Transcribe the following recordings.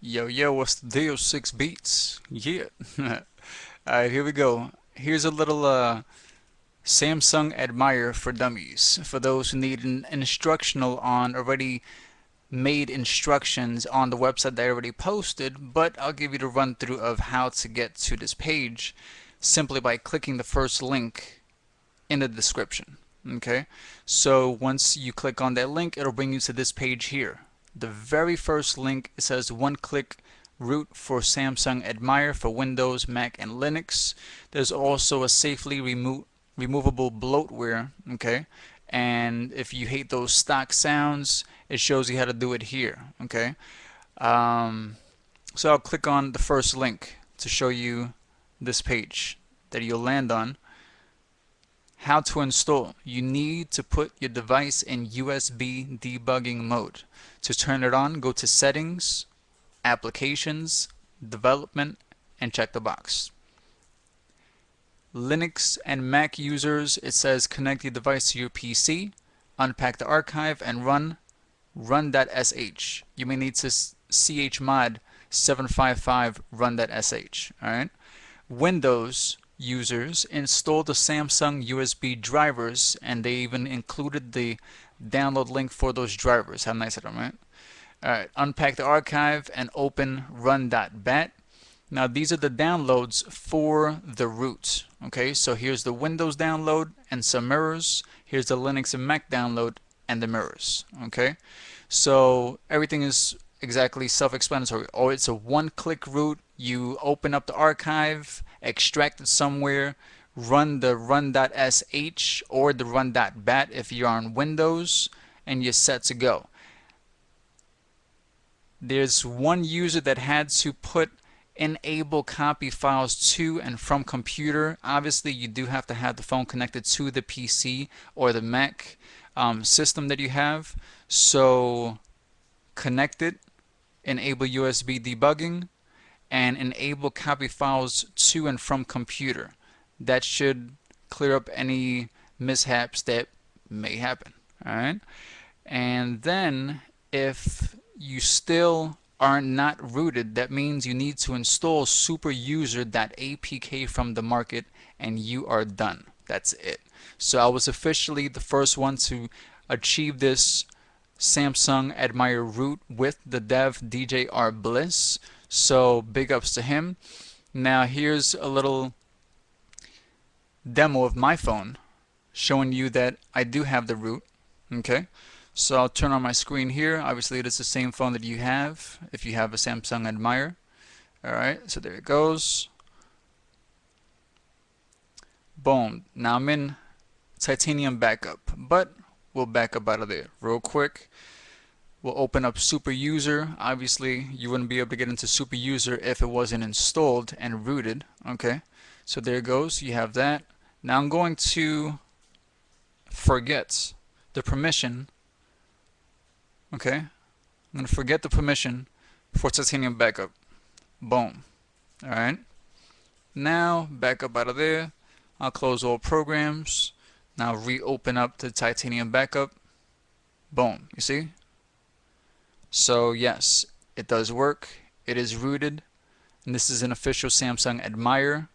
Yo, yo, what's the deal? 6 beats. Yeah. Alright, here we go. Here's a little Samsung Admire for Dummies. For those who need an instructional on already made instructions on the website that I already posted, but I'll give you the run through of how to get to this page simply by clicking the first link in the description. Okay, so once you click on that link, it'll bring you to this page here. The very first link, it says one-click root for Samsung Admire for Windows, Mac, and Linux. There's also a safely removable bloatware. Okay, and if you hate those stock sounds, it shows you how to do it here. Okay, so I'll click on the first link to show you this page that you'll land on. How to install. You need to put your device in USB debugging mode. To turn it on, go to Settings, Applications, Development, and check the box. Linux and Mac users, it says connect your device to your PC, unpack the archive, and run.sh. You may need to chmod 755 run.sh. Alright. Windows users, install the Samsung USB drivers, and they even included the download link for those drivers. How nice of them, right? Alright, unpack the archive and open run.bat. Now these are the downloads for the root. Okay, so here's the Windows download and some mirrors. Here's the Linux and Mac download and the mirrors. Okay, so everything is exactly self-explanatory. Or it's a one-click root. You open up the archive, extract it somewhere, run the run.sh or the run.bat if you're on Windows, and you're set to go. There's one user that had to put enable copy files to and from computer. Obviously you do have to have the phone connected to the PC or the Mac system that you have. So connect it, enable USB debugging, and enable copy files to and from computer. That should clear up any mishaps that may happen. Alright, and then if you still are not rooted, that means you need to install superuser.apk from the market, and you are done. That's it. So I was officially the first one to achieve this Samsung Admire root with the dev DJR Bliss. So big ups to him. Now here's a little demo of my phone showing you that I do have the root. Okay, so I'll turn on my screen here. Obviously it is the same phone that you have if you have a Samsung Admire. Alright, so there it goes. Boom. Now I'm in Titanium Backup, but we'll back up out of there real quick. We'll open up Super User. Obviously you wouldn't be able to get into Super User if it wasn't installed and rooted. Okay, so there it goes. You have that. Now I'm going to forget the permission. Okay, I'm going to forget the permission for Titanium Backup. Boom. Alright, now back up out of there. I'll close all programs. Now reopen up the Titanium Backup. Boom. You see? So yes, it does work. It is rooted, and this is an official Samsung Admire.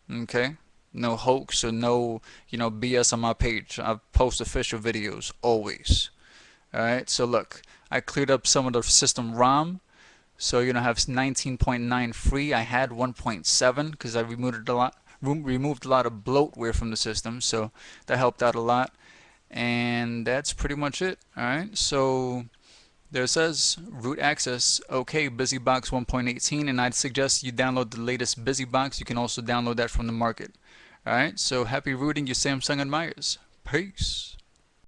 Okay, no hoax or no BS on my page. I post official videos always. Alright, so look, I cleared up some of the system ROM, so you're gonna have 19.9 free. I had 1.7 because I removed a lot of bloatware from the system, so that helped out a lot. And that's pretty much it. Alright, so there it says root access. Okay, BusyBox 1.18, and I'd suggest you download the latest BusyBox. You can also download that from the market. Alright, so happy rooting your Samsung Admires. Peace.